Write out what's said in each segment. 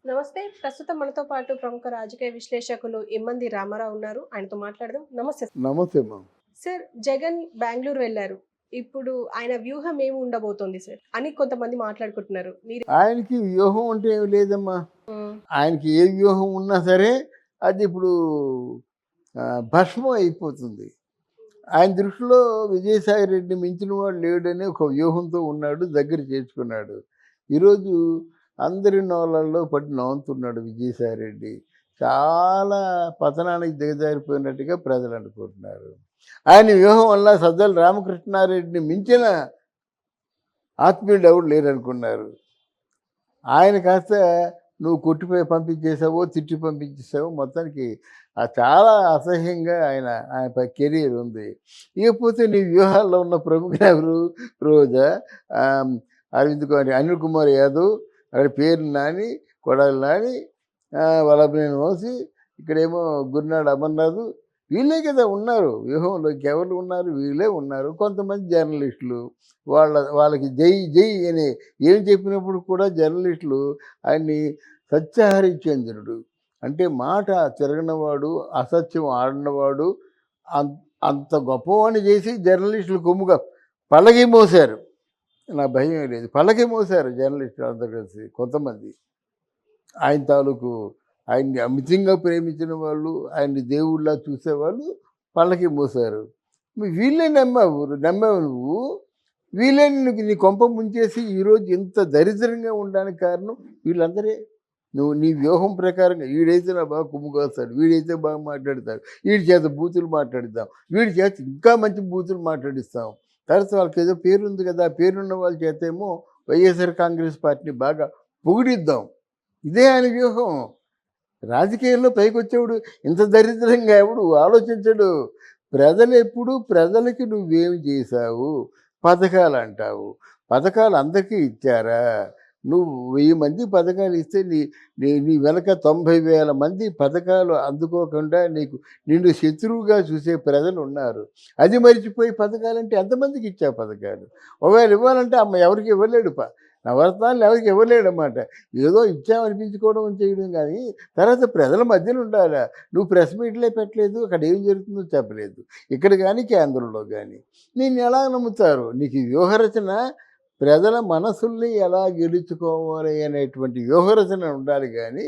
నమస్తే. ప్రస్తుతం మనతో పాటు ప్రముఖ రాజకీయ విశ్లేషకులు ఇమ్మంది రామారావు ఉన్నారు. ఆయనతో మాట్లాడదాం. నమస్తే. నమస్తే అమ్మా. సార్, జగన్ బెంగుళూరు వెళ్లారు. ఇప్పుడు ఆయన వ్యూహం ఏమి ఉండబోతోంది సార్ అని కొంతమంది మాట్లాడుకుంటున్నారు. మీరు ఆయనకి వ్యూహం అంటే ఏమి లేదమ్మా. హ్మ్. ఆయనకి ఏ వ్యూహం ఉన్నా సరే అది ఇప్పుడు భస్మం అయిపోతుంది. ఆయన దృష్టిలో విజయసాయి రెడ్డిని మించిన వాడు లేడని ఒక వ్యూహంతో ఉన్నాడు, దగ్గర చేర్చుకున్నాడు. ఈరోజు అందరి నోళ్ళల్లో పట్టి నవ్వుతున్నాడు విజయసాయి రెడ్డి. చాలా పతనానికి దిగజారిపోయినట్టుగా ప్రజలు అనుకుంటున్నారు. ఆయన వ్యూహం వల్ల సజ్జల రామకృష్ణారెడ్డిని మించిన ఆత్మీయులు ఎవరు లేరనుకున్నారు. ఆయన కాస్త నువ్వు కొట్టిపోయి పంపించేసావో, తిట్టి పంపించేసావో, మొత్తానికి చాలా అసహ్యంగా ఆయన కెరీర్ ఉంది. ఇకపోతే నీ వ్యూహాల్లో ఉన్న ప్రముఖులు ఎవరు? రోజా, అరవింద్ కుమార్, అనిల్ కుమార్ యాదవ్, అక్కడ పేరు నాని, కొడాలి నాని, వల్లభనేని వంశీ, ఇక్కడేమో గురునాడు అమర్నాథ్, వీళ్ళే కదా ఉన్నారు వ్యూహంలో. ఇంకెవరు ఉన్నారు? వీళ్ళే ఉన్నారు. కొంతమంది జర్నలిస్టులు వాళ్ళకి జై జై అని ఏం చెప్పినప్పుడు కూడా జర్నలిస్టులు ఆయన్ని సత్యహరిశ్చంద్రుడు అంటే మాట తిరగనవాడు, అసత్యం ఆడినవాడు, అంత గొప్పవాడిని చేసి జర్నలిస్టులు కొమ్ముగా పల్లకి మోసారు. నా భయం లేదు, పల్లకి మోసారు జర్నలిస్టులు అందరూ కలిసి. కొంతమంది ఆయన తాలూకు ఆయన్ని అమితంగా ప్రేమించిన వాళ్ళు, ఆయన్ని దేవుళ్ళ చూసేవాళ్ళు పల్లకి మోసారు. వీళ్ళే నమ్మావు నువ్వు. వీళ్ళే నీ కొంప ముంచేసి ఈరోజు ఇంత దరిద్రంగా ఉండడానికి కారణం వీళ్ళందరే. నువ్వు నీ వ్యూహం ప్రకారంగా వీడైతే నా బాగా కుమ్ముకొస్తాడు, వీడైతే బాగా మాట్లాడతాడు, వీడి చేత బూతులు మాట్లాడిద్దాం, వీడి చేత ఇంకా మంచి బూతులు మాట్లాడిస్తాం. తర్వాత వాళ్ళకి ఏదో పేరుంది కదా, పేరున్న వాళ్ళ చేత ఏమో వైఎస్ఆర్ కాంగ్రెస్ పార్టీని బాగా పొగిడిద్దాం. ఇదే ఆయన వ్యూహం. రాజకీయాల్లో పైకొచ్చేవాడు ఇంత దరిద్రంగా ఎవడు ఆలోచించడు. ప్రజలకి నువ్వేమి చేశావు? పథకాలు అంటావు. పథకాలు అందరికీ ఇచ్చారా? నువ్వు 1000 మంది పథకాలు ఇస్తే నీ నీ నీ వెనక 90,000 మంది పథకాలు అందుకోకుండా నిన్ను శత్రువుగా చూసే ప్రజలు ఉన్నారు. అది మరిచిపోయి పథకాలంటే ఎంతమందికి ఇచ్చావు పథకాలు? ఒకవేళ ఇవ్వాలంటే ఎవరికి ఇవ్వలేడు. నవరత్నాలు ఎవరికి ఇవ్వలేడన్నమాట. ఏదో ఇచ్చామనిపించుకోవడం చేయడం కానీ తర్వాత ప్రజల మధ్యన ఉండాలా. నువ్వు ప్రెస్ మీట్లే పెట్టలేదు, అక్కడ ఏం జరుగుతుందో చెప్పలేదు. ఇక్కడ కానీ కేంద్రంలో కానీ నిన్ను ఎలా నమ్ముతారు? నీకు వ్యూహరచన ప్రజల మనసుల్ని ఎలా గెలుచుకోవాలి అనేటువంటి వ్యూహరచన ఉండాలి. కానీ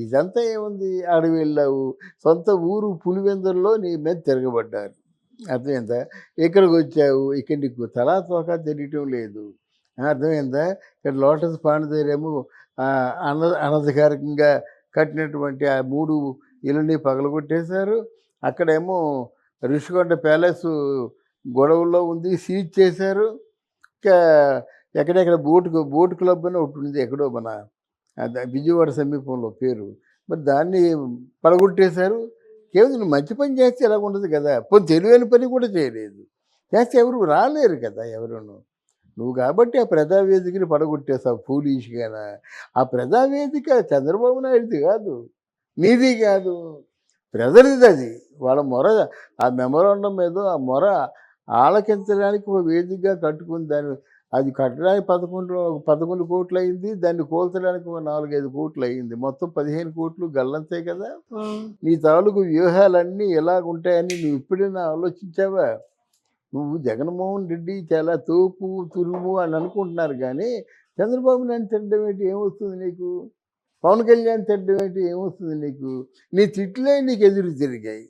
ఇదంతా ఏముంది? అడవి వెళ్ళావు, సొంత ఊరు పులివెందుల్లో నీ మీద తిరగబడ్డారు. అర్థమైందా? ఇక్కడికి వచ్చావు, ఇక్కడ నీకు తలా తోక తెలియటం లేదు. అర్థమైందా? ఇక్కడ లోటస్ పాండ్ దగ్గరేమో అనధికారికంగా కట్టినటువంటి ఆ 3 ఇళ్ళని పగలగొట్టేశారు. అక్కడేమో రిషికొండ ప్యాలెస్ గొడవల్లో ఉంది, సీజ్ చేశారు. ఇంకా ఎక్కడెక్కడ బోట్ క్లబ్ అని ఒకటి ఉంది ఎక్కడో మన విజయవాడ సమీపంలో పేరు. మరి దాన్ని పడగొట్టేశారు. కేవలం నువ్వు మంచి పని చేస్తే ఎలా ఉండదు కదా. పోనీ తెలివైన పని కూడా చేయలేదు. చేస్తే ఎవరు రాలేరు కదా ఎవరును. నువ్వు కాబట్టి ఆ ప్రజావేదికని పడగొట్టేస్తావు ఫూలిష్గానా. ఆ ప్రజావేదిక చంద్రబాబు నాయుడుది కాదు, నీది కాదు, ప్రజలది. అది వాళ్ళ మొర, ఆ మెమోరాండం మీద ఆ మొర ఆలకించడానికి ఒక వేదికగా కట్టుకుని అది కట్టడానికి 11 కోట్లు అయింది. దాన్ని కోల్చడానికి 4-5 కోట్లు అయింది. మొత్తం 15 కోట్లు గల్లంతే కదా. నీ తాలూకు వ్యూహాలన్నీ ఎలాగుంటాయని నువ్వు ఎప్పుడైనా ఆలోచించావా? నువ్వు జగన్మోహన్ రెడ్డి చాలా తోపు తురుము అని అనుకుంటున్నారు. కానీ చంద్రబాబు నాయుడు తిట్టడం ఏంటి? ఏమొస్తుంది నీకు? పవన్ కళ్యాణ్ తిట్టడం ఏంటి? ఏమొస్తుంది నీకు? నీ తిట్లే నీకు ఎదురు తిరిగాయి.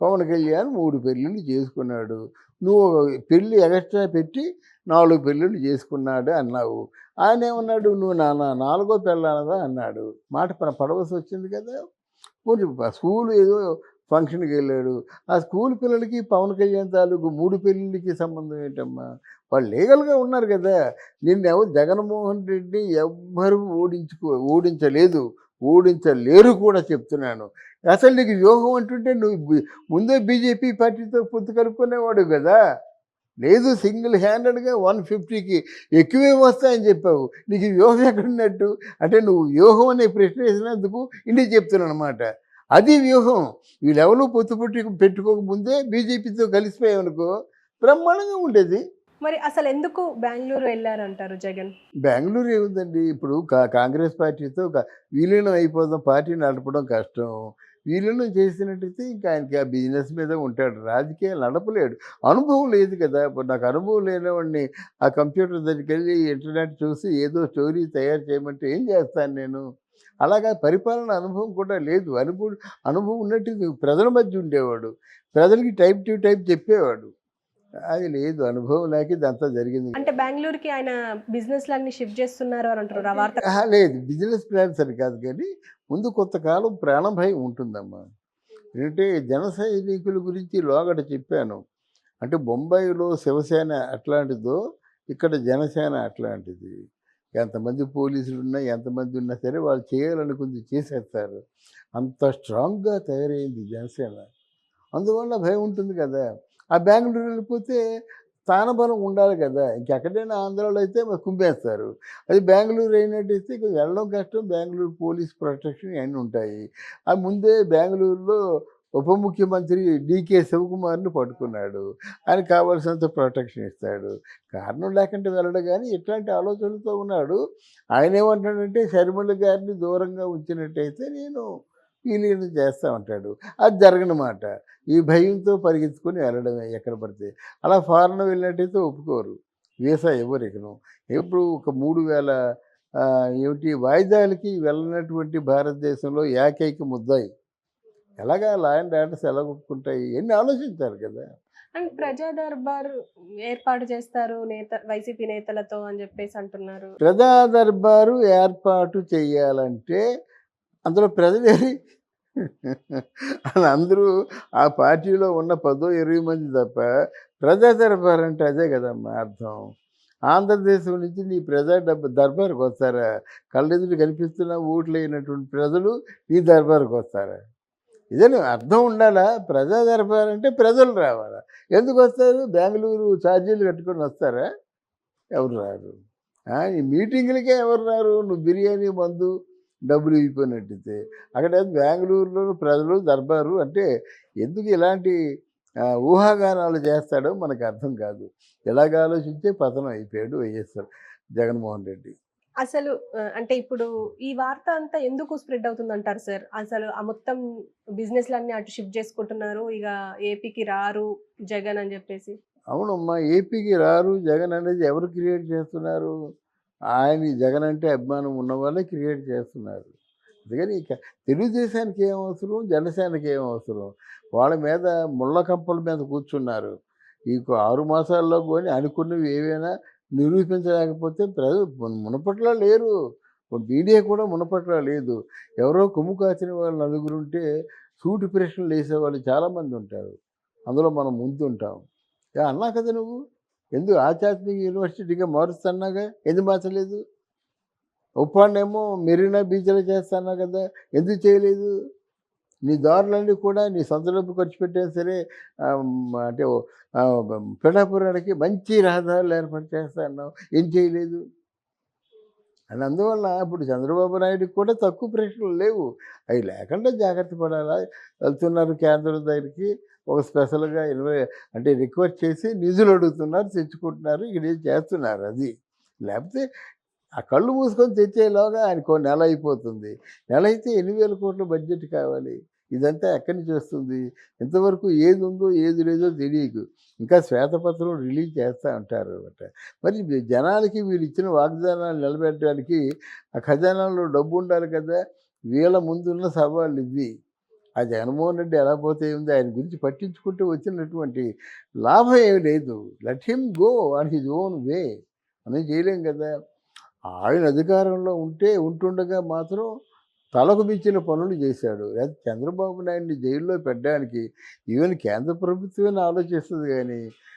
పవన్ కళ్యాణ్ 3 పెళ్ళిళ్ళు చేసుకున్నాడు. నువ్వు పెళ్ళి ఎక్స్ట్రా పెట్టి 4 పెళ్ళిళ్ళు చేసుకున్నాడు అన్నావు. ఆయన ఏమన్నాడు? నువ్వు నాన్న 4వ పెళ్ళానదా అన్నాడు. మాట పడవలసి వచ్చింది కదా. స్కూలు ఏదో ఫంక్షన్కి వెళ్ళాడు. ఆ స్కూల్ పిల్లలకి పవన్ కళ్యాణ్ తాలూకు 3 పెళ్ళిళ్ళకి సంబంధం ఏంటమ్మా? వాళ్ళు లీగల్గా ఉన్నారు కదా. నిన్నెవరు జగన్మోహన్ రెడ్డి ఎవ్వరూ ఓడించలేదు, ఓడించలేరు కూడా చెప్తున్నాను. అసలు నీకు వ్యూహం అంటుంటే నువ్వు ముందే బీజేపీ పార్టీతో పొత్తు కలుపుకునేవాడు కదా. లేదు, సింగిల్ హ్యాండెడ్గా 150కి ఎక్కువే వస్తాయని చెప్పావు. నీకు వ్యూహం ఎక్కడున్నట్టు? అంటే నువ్వు వ్యూహం అనే ప్రశ్న వేసినందుకు ఇంటికి చెప్తున్నాను అనమాట. అది వ్యూహం. వీళ్ళెవరూ పొత్తు పెట్టుకోకముందే బీజేపీతో కలిసిపోయావనుకో బ్రహ్మాండంగా ఉండేది. మరి అసలు ఎందుకు బెంగుళూరు వెళ్లారంటారు జగన్? బెంగుళూరు ఏముందండి ఇప్పుడు కాంగ్రెస్ పార్టీతో విలీనం అయిపోదాం, పార్టీ నడపడం కష్టం. విలీనం చేసినట్టయితే ఇంకా ఆయనకి ఆ బిజినెస్ మీద ఉంటాడు, రాజకీయాలు నడపలేడు. అనుభవం లేదు కదా. ఇప్పుడు నాకు అనుభవం లేనివాడిని ఆ కంప్యూటర్ దగ్గరికి వెళ్ళి ఇంటర్నెట్ చూసి ఏదో స్టోరీ తయారు చేయమంటే ఏం చేస్తాను నేను? అలాగా పరిపాలన అనుభవం కూడా లేదు. అనుభవం ఉన్నట్టు ప్రజల మధ్య ఉండేవాడు, ప్రజలకి టైప్ టు టైప్ చెప్పేవాడు. అది లేదు, అనుభవం లేక ఇదంతా జరిగింది. అంటే బెంగుళూరుకి ఆయన బిజినెస్‌లన్నీ షిఫ్ట్ చేస్తున్నారు అని అంటున్నారు. ఆ వార్త అహా! లేదు. బిజినెస్ ప్లాన్స్ అని కాదు గానీ, ముందు కొంతకాలం ప్రాణభయం ఉంటుందమ్మా. ఏంటంటే జన సైనికుల గురించి లోగడ చెప్పాను. అంటే బొంబాయిలో శివసేన ఎట్లాంటిదో, ఇక్కడ జనసేన అట్లాంటిది. ఎంతమంది పోలీసులున్నా, ఎంతమంది ఉన్నా సరే వాళ్ళు చేయాలనుకుంది చేసేస్తారు. అంత స్ట్రాంగ్‌గా తయారైంది జనసేన. అందువల్ల భయం ఉంటుంది కదా. ఆ బెంగుళూరు వెళ్ళిపోతే స్థానబలం ఉండాలి కదా. ఇంకెక్కడైనా ఆంధ్రాలో అయితే మరి కుమ్మేస్తారు. అది బెంగుళూరు అయినట్టయితే ఇక వెళ్ళడం కష్టం. బెంగుళూరు పోలీస్ ప్రొటెక్షన్ ఇవన్నీ ఉంటాయి. ఆ ముందే బెంగుళూరులో ఉప ముఖ్యమంత్రి డీకే శివకుమార్‌ని పట్టుకున్నాడు. ఆయనకు కావాల్సినంత ప్రొటెక్షన్ ఇస్తాడు. కారణం లేకుండా వెళ్ళడు గానీ ఇట్లాంటి ఆలోచనలతో ఉన్నాడు. ఆయనేమంటాడంటే షర్మిల గారిని దూరంగా ఉంచినట్టయితే నేను విలీనం చేస్తా ఉంటాడు. అది జరగని మాట. ఈ భయంతో పరిగెత్తుకొని వెళ్ళడమే ఎక్కడ పడితే. అలా ఫారెన్ వెళ్ళినట్టయితే ఒప్పుకోరు. వీసా ఇవ్వరు ఇకను. ఎప్పుడు ఒక 3000 ఏమిటి వాయిదాలకి వెళ్ళనటువంటి భారతదేశంలో ఏకైక ముద్దాయి. ఎలాగా లా అండ్ ఆర్డర్స్ ఎలా ఒప్పుకుంటాయి? ఇయన్నీ ఆలోచించాలి కదా. అండ్ ప్రజా దర్బార్ ఏర్పాటు చేస్తారు వైసీపీ నేతలతో అని చెప్పేసి అంటున్నారు. ప్రజా దర్బారు ఏర్పాటు చేయాలంటే అందులో ప్రజలేరి అందరూ ఆ పార్టీలో ఉన్న 10, 20 మంది తప్ప ప్రజా దర్బార్ అంటే అదే కదమ్మా అర్థం. ఆంధ్రదేశం నుంచి నీ ప్రజా దర్బారుకి వస్తారా? కళ్ళెదురు కనిపిస్తున్న ఓట్లయినటువంటి ప్రజలు నీ దర్బారుకి వస్తారా? ఇదేనా అర్థం ఉండాలా? ప్రజా దర్బార్ అంటే ప్రజలు రావాలా? ఎందుకు వస్తారు? బెంగుళూరు ఛార్జీలు కట్టుకొని వస్తారా? ఎవరు రారు. ఈ మీటింగులకే ఎవరు రారు? నువ్వు బిర్యానీ, మందు డబ్బులు ఇగిపోయినట్టయితే. అక్కడ బెంగుళూరులో ప్రజలు దర్బారు అంటే ఎందుకు ఇలాంటి ఊహాగానాలు చేస్తాడో మనకు అర్థం కాదు. ఇలాగ ఆలోచించే పతనం అయిపోయాడు వైఎస్ఆర్ జగన్మోహన్ రెడ్డి. అసలు అంటే ఇప్పుడు ఈ వార్త అంతా ఎందుకు స్ప్రెడ్ అవుతుందంటారు సార్? అసలు ఆ మొత్తం బిజినెస్‌లన్నీ అటు షిఫ్ట్ చేసుకుంటున్నారు. ఇగ ఏపీకి రారు జగన్ అని జెప్పేసి. అవునమ్మా. ఏపీకి రారు జగన్ అనేది ఎవరు క్రియేట్ చేస్తున్నారు? ఆయన జగన్ అంటే అభిమానం ఉన్నవాళ్ళే క్రియేట్ చేస్తున్నారు. అందుకని ఇక తెలుగుదేశానికి ఏం అవసరం? జనసేనకి ఏం అవసరం? వాళ్ళ మీద ముళ్ళ కంపల మీద కూర్చున్నారు. ఈ 6 మాసాల్లో కొని అనుకున్నవి ఏవైనా నిరూపించలేకపోతే ప్రజలు మునపట్లా లేరు. మీడియా కూడా మునపట్లా లేదు. ఎవరో కొమ్ము కాచిన వాళ్ళు నలుగురుంటే సూటి ప్రశ్నలు వేసేవాళ్ళు చాలామంది ఉంటారు. అందులో మనం ముందుంటాం. అన్నా కదా నువ్వు. ఎందుకు ఆధ్యాత్మిక యూనివర్సిటీగా మారుస్తన్నాగా, ఎందుకు మార్చలేదు? ఉప్పాడేమో మెరీనా బీచ్‌లో చేస్తన్నావు కదా, ఎందుకు చేయలేదు? నీ దారులన్నీ కూడా నీ సొంత డబ్బు ఖర్చు పెట్టైనా సరే అంటే పిఠాపురానికి మంచి రహదారులు ఏర్పాటు చేస్తా అన్నావు. ఏం చేయలేదు? అని అందువల్ల ఇప్పుడు చంద్రబాబు నాయుడుకి కూడా తక్కువ ప్రశ్నలు లేవు. అవి లేకుండా జాగ్రత్త పడాలా. వెళ్తున్నారు కేంద్రం దగ్గరికి ఒక స్పెషల్‌గా అంటే రిక్వెస్ట్ చేసి నిధులు అడుగుతున్నారు, తెచ్చుకుంటున్నారు. ఇక్కడేం చేస్తున్నారు అది. లేకపోతే ఆ కళ్ళు మూసుకొని తెచ్చేలోగా ఆయనకో నెల అయిపోతుంది. నెల అయితే ఎన్ని వేల కోట్ల బడ్జెట్ కావాలి. ఇదంతా ఎక్కడి నుంచి వస్తుంది? ఇంతవరకు ఏది ఉందో ఏది లేదో తెలియదు. ఇంకా శ్వేతపత్రం రిలీజ్ చేస్తా ఉంటారు అన్నమాట. మరి జనాలకి వీళ్ళు ఇచ్చిన వాగ్దానాలు నిలబెట్టడానికి ఆ ఖజానాలో డబ్బు ఉండాలి కదా. వీళ్ళ ముందున్న సవాళ్ళు ఇవి. ఆ జగన్మోహన్ రెడ్డి ఎలా పోతే ఉంది, ఆయన గురించి పట్టించుకుంటూ వచ్చినటువంటి లాభం ఏమి లేదు. Let him go on his own way. మనం చేయలేం కదా. ఆయన అధికారంలో ఉంటుండగా మాత్రం తలకు మించిన పనులు చేశాడు. లేకపోతే చంద్రబాబు నాయుడిని జైల్లో పెట్టడానికి ఈవెన్ కేంద్ర ప్రభుత్వమే ఆలోచిస్తుంది కానీ